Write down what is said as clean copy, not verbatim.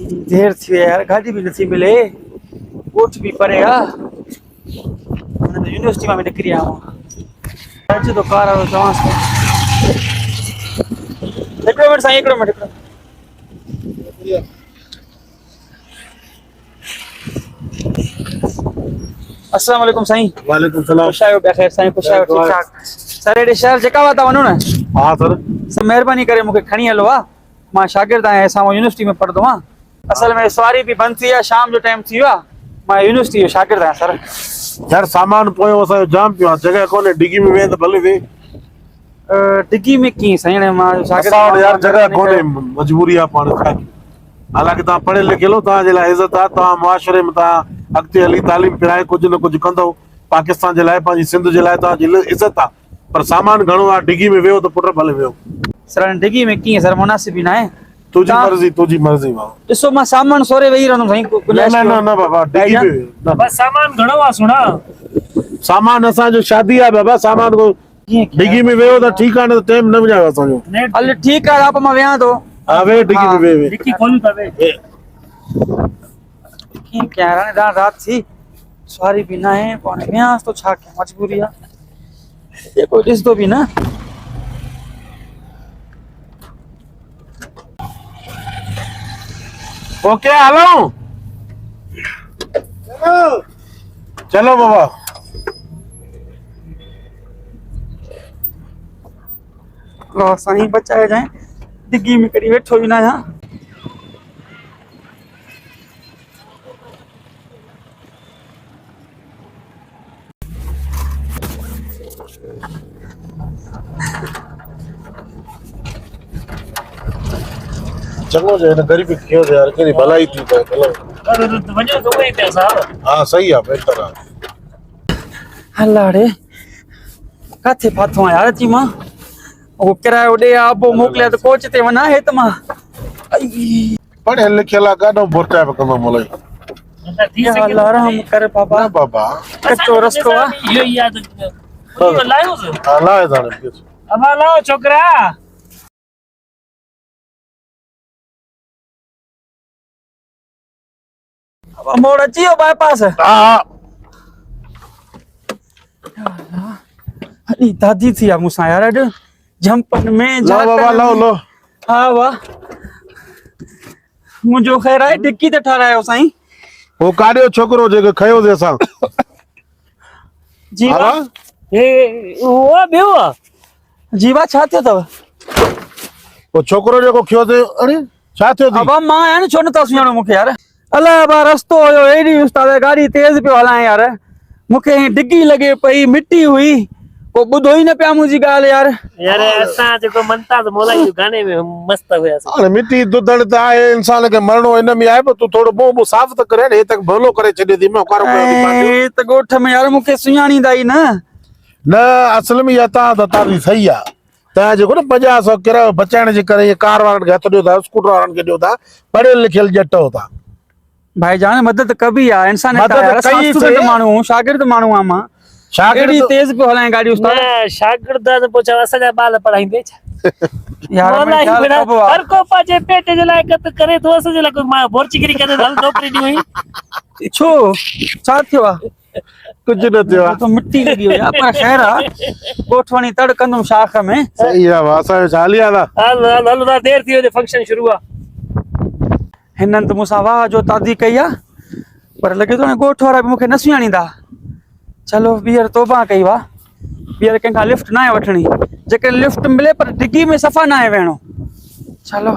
देर थी यार, गाड़ी भी नहीं मिले, कोच भी पड़ेगा। मैंने तो यूनिवर्सिटी में निकली आऊँ आज तो कार आओ जहाँ से एक मिनट साईं, एक मिनट। अस्सलाम वालेकुम साईं। वालेकुम सलाम। खुश आयो बखैर साईं, खुश आयो, ठीक ठाक। सर एडे शहर जेका वा ता वनो न। हाँ सर। सर मेहरबानी करे मूंखे खणी हलो आ, मां शागिर्द आहियां, असां यूनिवर्सिटी में पढ़दो आं। असल में सवारी भी बंद थी आहे, शाम जो टाइम थी वियो आहे, मां यूनिवर्सिटी जो शागिर्द आहियां सर। यार सामान पोयों असांजो जाम पियो आहे, जगह कोन्हे, डिगी में वेह त भले वेह। डिग्गी में कीअं साईं, हाणे मां शागिर्द असां वटि यार आहियां, जगह कोन्हे, कयो। मजबूरी आहे पाण छा कयूं। हालांकि तव्हां पढ़ियल लिखियल हो, तव्हांजे लाइ इज़त आहे, तव्हां मुआशरे में तव्हां अॻिते हली तालीम पिराए कुझु न कुझु कंदव पाकिस्तान जे लाइ, पंहिंजी सिंध जे लाइ तव्हांजी इज़त आहे। पर सामान घणो आहे, डिगी में वेहो त पुट भले वेहो। सर डिग्गी में कीअं सर, मुनासिब ई न आहे। तुझी मर्ज़ी, तुझी मर्ज़ी भाउ। ॾिसो मां सामान सोरे वेही रहंदुमि साईं, गुंजाइश न कयो। न न बाबा, डिगी में न। बस सामान घणो आहे सुणा। सामान असांजो शादी आहे बाबा, सामान को डिगी में वेहो त ठीकु आहे, न त टाइम न विझायो असांजो। हल ठीकु आहे, आप मां वेहां थो। हा वेह, डिगी में वेह। डिक्की खोलू था वे। कीअं कयां हाणे, राति थी, सवारी बि न आहे, पाण विहांसि थो, छा कयां, मजबूरी आहे, कोई ॾिसंदो बि न। ओके हलो, चलो बाबा। लो साईं बचाए जाए, डिग्गी में कड़ी वेठो ही ना यहाँ। चंगो जो है गरीबी क्यों दे यार, केरी भलाई थी पे भला। वञो तो वही पे साहब। हां सही है, बेहतर है। हलाड़े काथे फाथो आ यार, ची मां वो किरायो दे आबो मोकलिया तो कोच ते वना है त मां पढ़े लिखे ला गाडो बोटा पे कम मोलाई। ठीक है अल्लाह रहम करे बाबा। ना बाबा कच्चो रस्तो आ, यो याद यो लायो से। हां है जाने। अब लाओ छोकरा। अब मोड़ अचियो बाईपास। हां अरे दादी थी आ मुसा यार, अड जंपन में लो बाबा, लो लो। हां वाह, मुझो खैर है, डिक्की ते ठारायो साईं। वो काडियो छोकरो जे खयो जे सा जीवा, ए वो बेवा जीवा छा थियो तव? वो छोकरो जो खयो जे, अरे छा थियो थी? अब मां है न, छो न तो सुणो मुखे यार। अल्लाह बा रस्तो होयो, एडी उस्ताद गाड़ी तेज पे हलाए यार, मुखे डिग्गी लगे पई, मिट्टी हुई, को बुधो ही न पिया मुजी गाल यार। यार असा जो मनता तो मोलाई जो गाने में मस्त हुया। अरे मिट्टी दुधड़ ता है, इंसान के मरणो इन में आए, तू थोड़ो मुंह साफ त करे, हे तक भलो करे छडे दी मैं कारो ए त गोठ में यार मुखे सुयाणी दाई न। न असल में यता तारी सही आ। ता जो न 50 किरायो बचाने जे करे ये कार वारन के हथ दियो था, स्कूटर वारन के दियो था, पढ़े लिखल जट होता। भाईजान मदद कभी आ, इंसान मदद कई स्टूडेंट मानू, शागिर्द मानू आ मां। शागिर्द तेज पे हलाए गाड़ी उस्ताद। ना शागिर्द तो पूछा असा जा बाल पढ़ाईंदे यार मैं ख्याल कबो आ। हर को पाजे पेट जे लायक त करे तो असा जे लायक मां बोरचिगिरी करे हल नौकरी दी हुई। छो छा थियो आ? कुछ न थियो आ, तो मिट्टी लगी हुई आ, पर खैर आ, गोठवणी तड़ कंदुम शाख में। सही आ, असा चालिया दा हल हल हल ना देर थी वजे फंक्शन शुरू आ। हिनन त मुसा वाह जो तादी कई आ, पर लगे तो न गोठ वारा भी मुखे न सुयाणींदा। चलो बीयर तोबा कई वा, बीयर कंखा लिफ्ट ना है वठणी, जेके लिफ्ट मिले पर डिग्गी में सफा ना है वेणो। चलो